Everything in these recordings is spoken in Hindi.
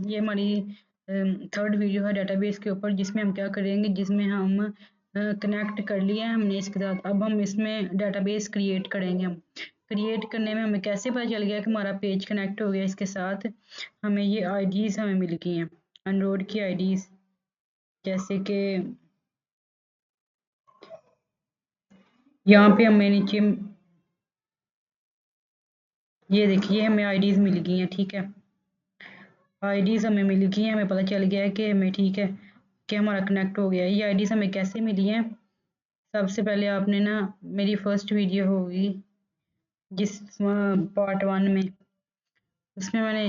ये हमारी थर्ड वीडियो है डेटाबेस के ऊपर, जिसमें हम क्या करेंगे, जिसमें हम कनेक्ट कर लिया है हमने इसके साथ। अब हम इसमें डेटाबेस क्रिएट करेंगे। हम क्रिएट करने में हमें कैसे पता चल गया कि हमारा पेज कनेक्ट हो गया इसके साथ, हमें ये आईडीज़ हमें मिल गई हैं, एंड्रॉयड की आईडीज़। जैसे कि यहाँ पे हमें नीचे ये देखिए हमें आईडीज़ मिल गई हैं, ठीक है। आईडीज़ हमें मिल गई हैं, हमें पता चल गया है कि हमें, ठीक है, कि हमारा कनेक्ट हो गया है। ये आईडीज़ हमें कैसे मिली हैं? सबसे पहले आपने ना, मेरी फर्स्ट वीडियो होगी जिस पार्ट 1 में, उसमें मैंने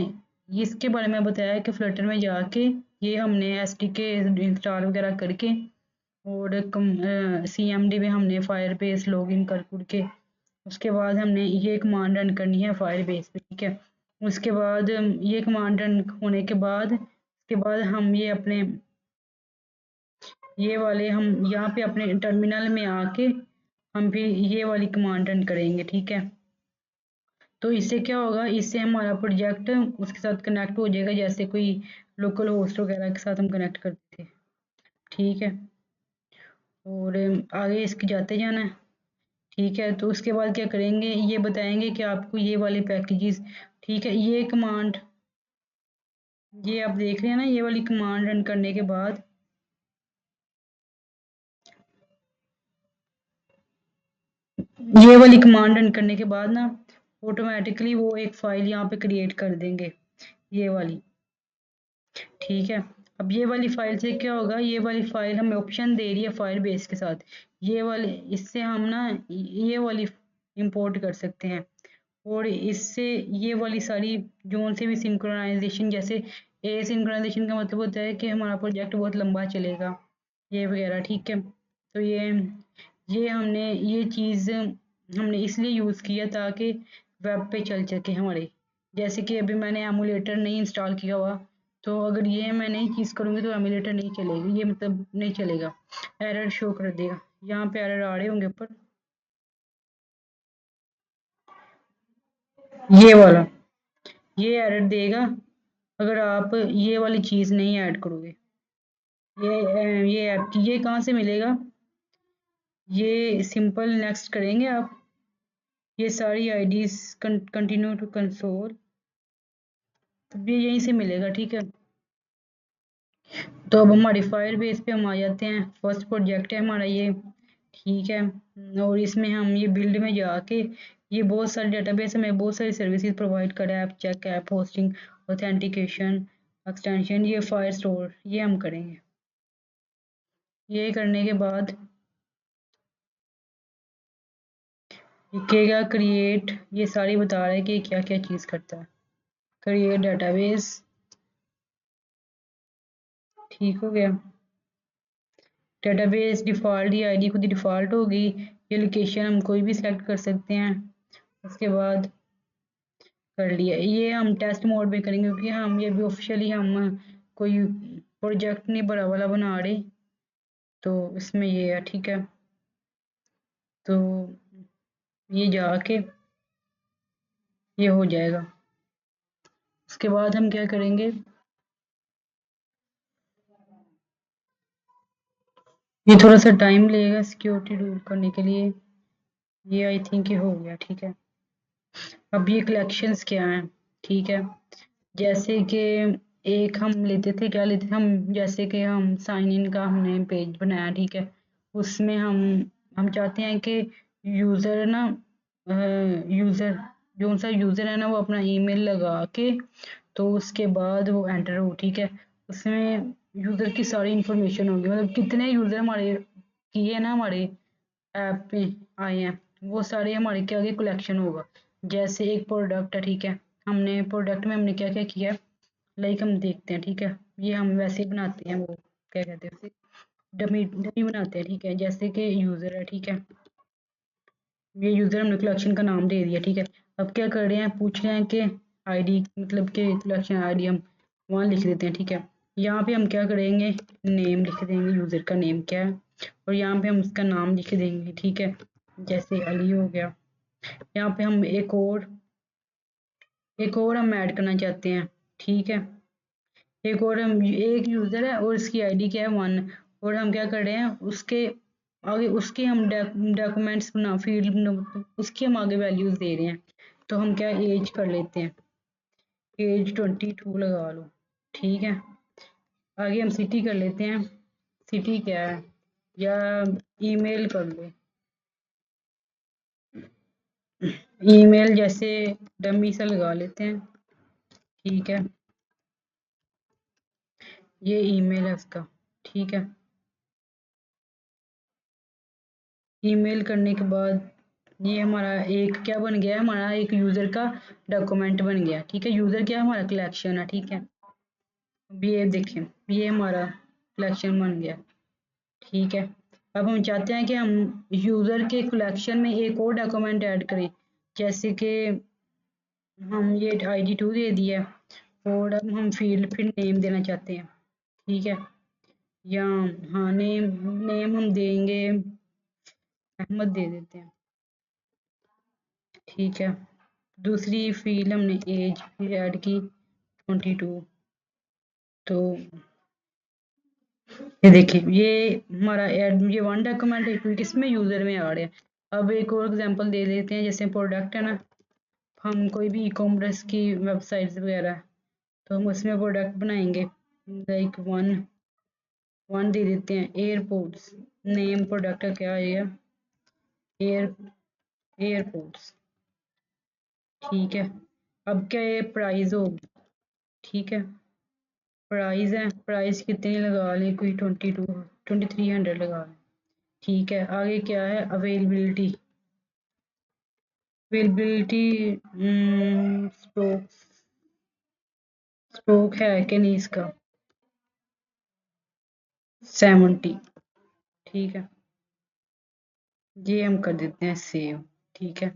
इसके बारे में बताया कि फ्लटर में जाके ये हमने एसडीके इंस्टॉल वगैरह करके और सीएमडी में हमने फायरबेस लॉगिन कर के उसके बाद हमने ये कमांड रन करनी है फायरबेस पे, ठीक है। उसके बाद ये कमांड रन होने के बाद उसके बाद हम ये अपने ये वाले हम यहाँ पे अपने टर्मिनल में आके हम फिर ये वाली कमांड रन करेंगे, ठीक है। तो इससे क्या होगा, इससे हमारा प्रोजेक्ट उसके साथ कनेक्ट हो जाएगा, जैसे कोई लोकल होस्ट वगैरह के साथ हम कनेक्ट करते थे, ठीक है। और आगे इसके जाते जाना है, ठीक है। तो उसके बाद क्या करेंगे, ये बताएंगे कि आपको ये वाले पैकेजेस, ठीक है। ये कमांड, ये आप देख रहे हैं ना, ये वाली कमांड रन करने के बाद ये वाली कमांड रन करने के बाद ना ऑटोमेटिकली वो एक फाइल यहाँ पे क्रिएट कर देंगे, ये वाली, ठीक है। अब ये वाली फाइल से क्या होगा, ये वाली फाइल हमें ऑप्शन दे रही है फाइल बेस के साथ, ये वाले, इससे हम ना ये वाली इंपोर्ट कर सकते हैं और इससे ये वाली सारी जोन से भी सिंक्रोनाइजेशन, जैसे ए सिंक्रोनाइजेशन का मतलब होता है कि हमारा प्रोजेक्ट बहुत लंबा चलेगा, ये वगैरह, ठीक है। तो ये हमने ये चीज़ हमने इसलिए यूज़ किया ताकि वेब पे चल सके हमारे। जैसे कि अभी मैंने एमुलेटर नहीं इंस्टॉल किया हुआ, तो अगर ये मैं नई चीज़ करूँगी तो एमुलेटर नहीं चलेगी, ये मतलब नहीं चलेगा, एरर शो कर देगा। यहाँ पे एरर आ रहे होंगे ऊपर, ये वाला, ये एरर देगा अगर आप ये वाली चीज़ नहीं ऐड करोगे। ये ऐप ये कहाँ से मिलेगा, ये सिंपल नेक्स्ट करेंगे आप, ये सारी आईडीज कंटिन्यू टू कंसोल, तब ये यहीं से मिलेगा, ठीक है। तो अब हमारी फायर बेस पे हम आ जाते हैं, फर्स्ट प्रोजेक्ट है हमारा ये, ठीक है। और इसमें हम ये बिल्ड में जाके ये बहुत सारे डेटाबेस हमें बहुत सारी सर्विसेज प्रोवाइड कर app check, app hosting, authentication, extension, ये फायर स्टोर, ये हम करेंगे। ये करने के बाद लिखेगा क्रिएट, ये सारी बता रहा है कि क्या क्या चीज़ करता है। क्रिएट डेटाबेस, ठीक हो गया। डेटाबेस डिफ़ॉल्ट, ये आईडी खुद ही डिफ़ॉल्ट होगी। ये लोकेशन हम कोई भी सिलेक्ट कर सकते हैं। उसके बाद कर लिया, ये हम टेस्ट मोड में करेंगे क्योंकि हम ये भी ऑफिशियली हम कोई प्रोजेक्ट नहीं बड़ा वाला बना रहे, तो इसमें ये है, ठीक है। तो ये जाके ये हो जाएगा। उसके बाद हम क्या करेंगे, ये थोड़ा सा टाइम लगेगा सिक्योरिटी रूल करने के लिए। ये आई थिंक ये हो गया, ठीक है। अब ये कलेक्शंस क्या हैं, ठीक है। जैसे कि एक हम लेते थे, क्या लेते थे हम, जैसे कि हम साइन इन का हमने पेज बनाया, ठीक है। उसमें हम चाहते हैं कि यूज़र ना यूज़र जो सा यूज़र है ना वो अपना ईमेल लगा के, तो उसके बाद वो एंटर हो, ठीक है। उसमें यूज़र की सारी इंफॉर्मेशन होगी, मतलब कितने यूज़र हमारे किए ना हमारे ऐप पे आए हैं, वो सारे हमारे क्या आगे कलेक्शन होगा। जैसे एक प्रोडक्ट है, ठीक है। हमने प्रोडक्ट में हमने क्या क्या किया, लाइक हम देखते हैं, ठीक है। ये हम वैसे ही बनाते हैं, वो क्या कहते हैं उसे, डमी डमी बनाते हैं, ठीक है। जैसे कि यूज़र है, ठीक है। ये यूज़र हमने कलेक्शन का नाम दे दिया, ठीक है। अब क्या कर रहे हैं, पूछ रहे हैं कि आईडी, मतलब कि कलेक्शन आईडी हम वहाँ लिख देते हैं, ठीक है। यहाँ पे हम क्या करेंगे, नेम लिख देंगे, यूज़र का नेम क्या है, और यहाँ पे हम उसका नाम लिख देंगे, ठीक है। जैसे अली हो गया। यहाँ पे हम एक और हम ऐड करना चाहते हैं, ठीक है। एक और हम एक यूज़र है और इसकी आईडी क्या है 1, और हम क्या कर रहे हैं उसके आगे उसके हम डॉक्यूमेंट्स बना फील्ड उसकी हम आगे वैल्यूज़ दे रहे हैं। तो हम क्या एज कर लेते हैं, एज 22 लगा लो, ठीक है। आगे हम सिटी कर लेते हैं, सिटी क्या है, या ईमेल कर लो, ईमेल जैसे डमी सा लगा लेते हैं, ठीक है। ये ईमेल है उसका, ठीक है। ईमेल करने के बाद ये हमारा एक क्या बन गया, हमारा एक यूज़र का डॉक्यूमेंट बन गया, ठीक है। यूज़र क्या हमारा कलेक्शन है, ठीक है। अब ये देखें, ये हमारा कलेक्शन बन गया, ठीक है। अब हम चाहते हैं कि हम यूज़र के कलेक्शन में एक और डॉक्यूमेंट ऐड करें, जैसे कि हम ये ID2 दे दिया, और अब हम फील्ड फिर नेम देना चाहते हैं, ठीक है। या हाँ नेम नेम हम देंगे अहमद दे देते हैं, ठीक है। दूसरी फील्ड हमने एज फिर ऐड की 22। तो ये देखिए ये हमारा ऐड ये वन डॉक्यूमेंट है क्योंकि इसमें यूज़र में आ रहा है। अब एक और एग्जांपल दे देते हैं, जैसे प्रोडक्ट है ना, हम कोई भी ई कॉमर्स की वेबसाइट्स वगैरह, तो हम उसमें प्रोडक्ट बनाएंगे, लाइक वन वन दे देते हैं एयरपोर्ट्स, नेम प्रोडक्ट का क्या आएगा, एयर एयरपोर्ट्स, ठीक है। अब क्या ये प्राइस होगी, ठीक है। प्राइस है, प्राइस कितनी लगा लें, कोई 2300 लगा लें, ठीक है। आगे क्या है, अवेलेबिलिटी, अवेलेबिलिटी स्टॉक स्टॉक है कि नहीं इसका 70, ठीक है। ये हम कर देते हैं सेव, ठीक है।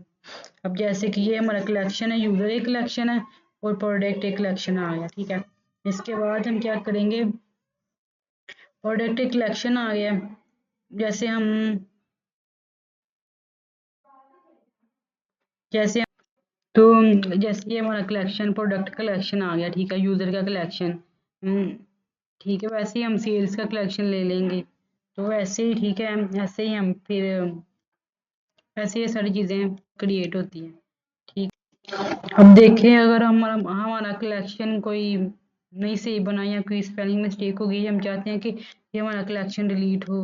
अब जैसे कि ये हमारा कलेक्शन है, यूज़र एक कलेक्शन है और प्रोडक्ट एक कलेक्शन आ गया, ठीक है। इसके बाद हम क्या करेंगे, प्रोडक्ट एक कलेक्शन आ गया, जैसे हम जैसे तो जैसे ये हमारा कलेक्शन प्रोडक्ट कलेक्शन आ गया, ठीक है, यूज़र का कलेक्शन, ठीक है। वैसे ही हम सेल्स का कलेक्शन ले लेंगे, तो ऐसे ही ठीक है, ऐसे ही हम फिर ऐसे ये सारी चीज़ें क्रिएट होती हैं, ठीक। अब देखें अगर हमारा हमारा कलेक्शन कोई नहीं सही बना या कोई स्पेलिंग मिस्टेक हो गई, हम चाहते हैं कि ये हमारा कलेक्शन डिलीट हो,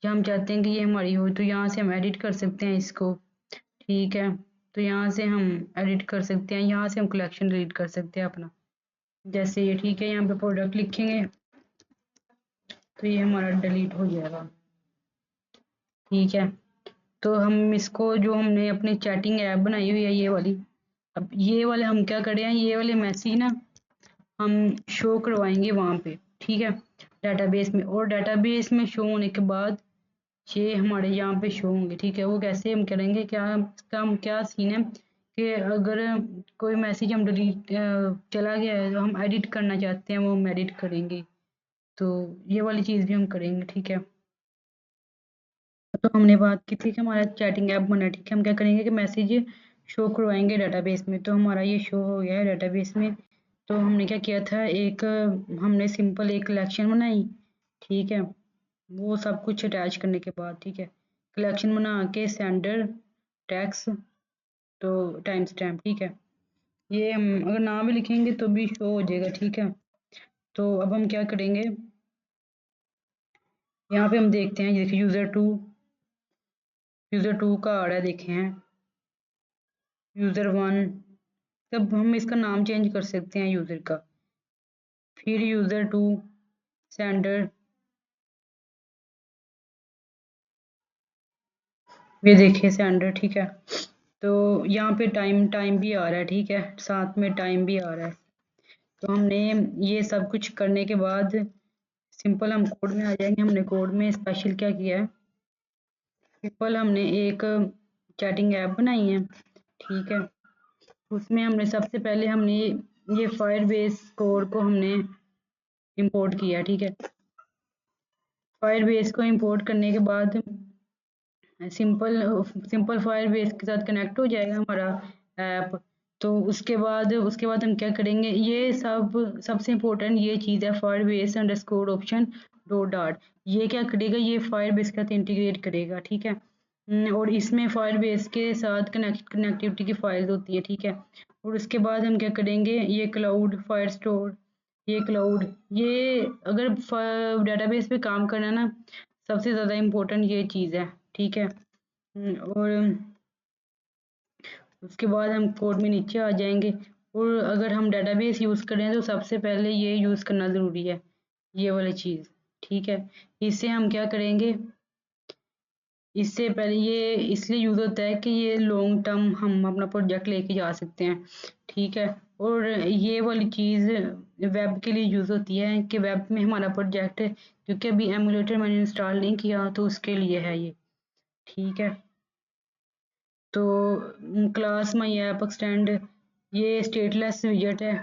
या हम चाहते हैं कि ये हमारी हो, तो यहाँ से हम एडिट कर सकते हैं इसको, ठीक है। तो यहाँ से हम एडिट कर सकते हैं, यहाँ से हम कलेक्शन डिलीट कर सकते हैं अपना, जैसे ये, ठीक है। यहाँ पे प्रोडक्ट लिखेंगे तो ये हमारा डिलीट हो जाएगा, ठीक है। तो हम इसको जो हमने अपनी चैटिंग ऐप बनाई हुई है ये वाली, अब ये वाले हम क्या करें, ये वाले मैसेज ना हम शो करवाएंगे वहाँ पे, ठीक है, डेटाबेस में। और डेटाबेस में शो होने के बाद ये हमारे यहाँ पे शो होंगे, ठीक है। वो कैसे हम करेंगे, क्या इसका हम क्या सीन है कि अगर कोई मैसेज हम डिलीट चला गया है तो हम एडिट करना चाहते हैं, वो हम एडिट करेंगे, तो ये वाली चीज़ भी हम करेंगे, ठीक है। तो हमने बात की थी कि हमारा चैटिंग ऐप बना है, ठीक है। हम क्या करेंगे कि मैसेज शो करवाएंगे डेटाबेस में, तो हमारा ये शो हो गया है डेटाबेस में। तो हमने क्या किया था, एक हमने सिंपल एक कलेक्शन बनाई, ठीक है। वो सब कुछ अटैच करने के बाद, ठीक है, कलेक्शन बना के सेंडर टैक्स तो टाइम स्टैम्प, ठीक है। ये हम अगर ना भी लिखेंगे तो भी शो हो जाएगा, ठीक है। तो अब हम क्या करेंगे, यहाँ पे हम देखते हैं, देखिए यूज़र टू का आ रहा है, देखे हैं यूज़र 1, तब हम इसका नाम चेंज कर सकते हैं यूज़र का, फिर यूज़र 2 सेंडर, ये देखिए सेंडर, ठीक है। तो यहाँ पे टाइम टाइम भी आ रहा है, ठीक है, साथ में टाइम भी आ रहा है। तो हमने ये सब कुछ करने के बाद सिंपल हम कोड में आ जाएंगे। हमने कोड में स्पेशल क्या किया है, सिंपल हमने एक चैटिंग ऐप बनाई है, ठीक है। उसमें हमने सबसे पहले हमने ये फायरबेस कोड को हमने इंपोर्ट किया, ठीक है। फायरबेस को इंपोर्ट करने के बाद सिंपल सिंपल फायरबेस के साथ कनेक्ट हो जाएगा हमारा ऐप। तो उसके बाद हम क्या करेंगे, ये सबसे इम्पोर्टेंट ये चीज़ है, Firebase underscore option dot dart. ये क्या करेगा, ये फायरबेस के साथ इंटीग्रेट करेगा, ठीक है। और इसमें फायरबेस के साथ कनेक्टिविटी की फाइल्स होती है, ठीक है। और उसके बाद हम क्या करेंगे, ये क्लाउड फायर स्टोर, ये क्लाउड, ये अगर डेटाबेस पे काम करना ना, सबसे ज़्यादा इम्पोर्टेंट ये चीज़ है, ठीक है। और उसके बाद हम कोड में नीचे आ जाएंगे, और अगर हम डेटाबेस यूज़ करें तो सबसे पहले ये यूज़ करना ज़रूरी है, ये वाली चीज़, ठीक है। इससे हम क्या करेंगे, इससे पहले ये इसलिए यूज़ होता है कि ये लॉन्ग टर्म हम अपना प्रोजेक्ट लेके जा सकते हैं, ठीक है। और ये वाली चीज़ वेब के लिए यूज़ होती है कि वेब में हमारा प्रोजेक्ट, क्योंकि अभी एमुलेटर मैंने इंस्टॉल नहीं किया तो उसके लिए है ये, ठीक है। तो क्लास माई ऐप एक्सटेंड, ये स्टेटलेस विजेट है,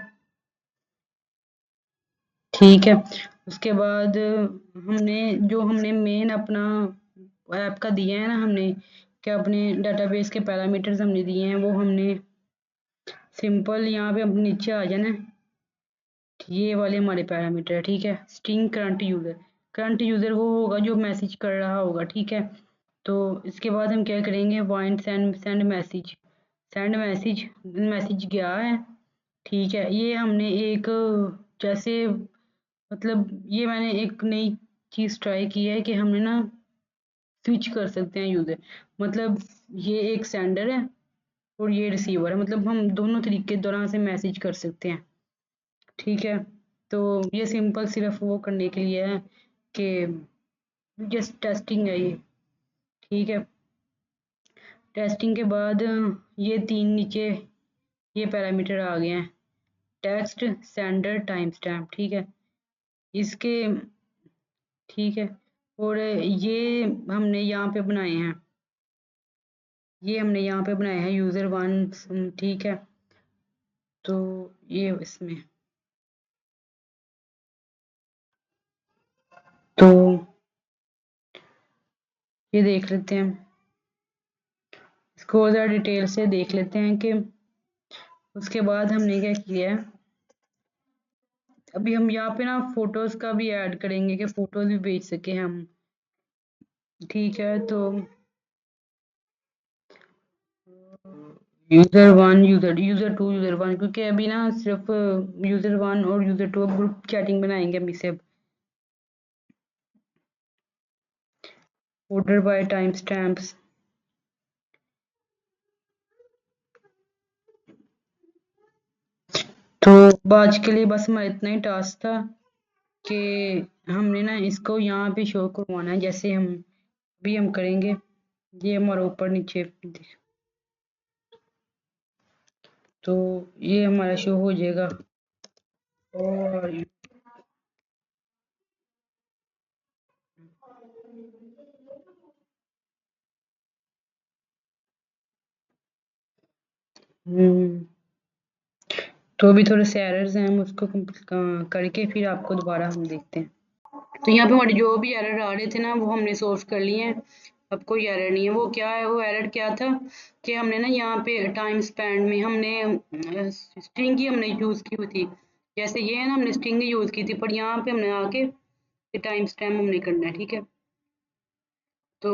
ठीक है। उसके बाद हमने मेन अपना ऐप का दिया है ना, हमने क्या अपने डेटाबेस के पैरामीटर्स हमने दिए हैं, वो हमने सिंपल यहाँ पे हम नीचे आ जाना है, ये वाले हमारे पैरामीटर है, ठीक है। स्ट्रिंग करंट यूज़र वो होगा जो मैसेज कर रहा होगा, ठीक है। तो इसके बाद हम क्या करेंगे, wind send message, send message, message गया है, ठीक है। ये हमने एक जैसे मतलब ये मैंने एक नई चीज़ ट्राई की है कि हमने ना स्विच कर सकते हैं यूज़र, मतलब ये एक सेंडर है और ये रिसीवर है, मतलब हम दोनों तरीके दौरान से मैसेज कर सकते हैं, ठीक है। तो ये सिंपल सिर्फ वो करने के लिए है कि जस्ट टेस्टिंग है ये, ठीक है। टेस्टिंग के बाद ये तीन नीचे ये पैरामीटर आ गए हैं, टेक्स्ट सेंडर टाइम स्टैम्प, ठीक है। इसके ठीक है। और ये हमने यहाँ पे बनाए हैं, ये हमने यहाँ पे बनाए हैं यूज़र वन, ठीक है। तो ये इसमें तो ये देख लेते हैं, इसको ज़रा डिटेल से देख लेते हैं कि उसके बाद हमने क्या किया है। अभी हम यहाँ पे ना फोटोज़ का भी ऐड करेंगे कि फ़ोटोज़ भी भेज सके हम, ठीक है। तो user one, user two, user one, क्योंकि अभी ना सिर्फ यूज़र वन और यूज़र टू ग्रुप चैटिंग बनाएंगे अभी से, ऑर्डर बाय टाइम स्टैम्प्स। तो आज के लिए बस हमारा इतना ही टास्क था कि हमने ना इसको यहाँ पे शो करवाना है, जैसे हम अभी हम करेंगे, ये हमारा ऊपर नीचे, तो ये हमारा शो हो जाएगा। और तो अभी थोड़े से एरर्स हैं, हम उसको करके फिर आपको दोबारा हम देखते हैं। तो यहाँ पे हमारे जो भी एरर आ रहे थे ना वो हमने सॉल्व कर लिए हैं, अब कोई एरर नहीं है। वो क्या है, वो एरर क्या था कि हमने ना यहाँ पे टाइम स्पेंड में हमने स्ट्रिंग ही हमने यूज़ की हुई थी, जैसे ये है ना, हमने स्ट्रिंग यूज़ की थी, पर यहाँ पे हमने आके टाइम स्टैम्प हमने करना है, ठीक है। तो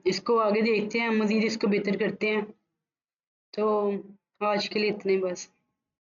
इसको आगे देखते हैं, मज़ीद इसको बेहतर करते हैं। तो आज के लिए इतने बस।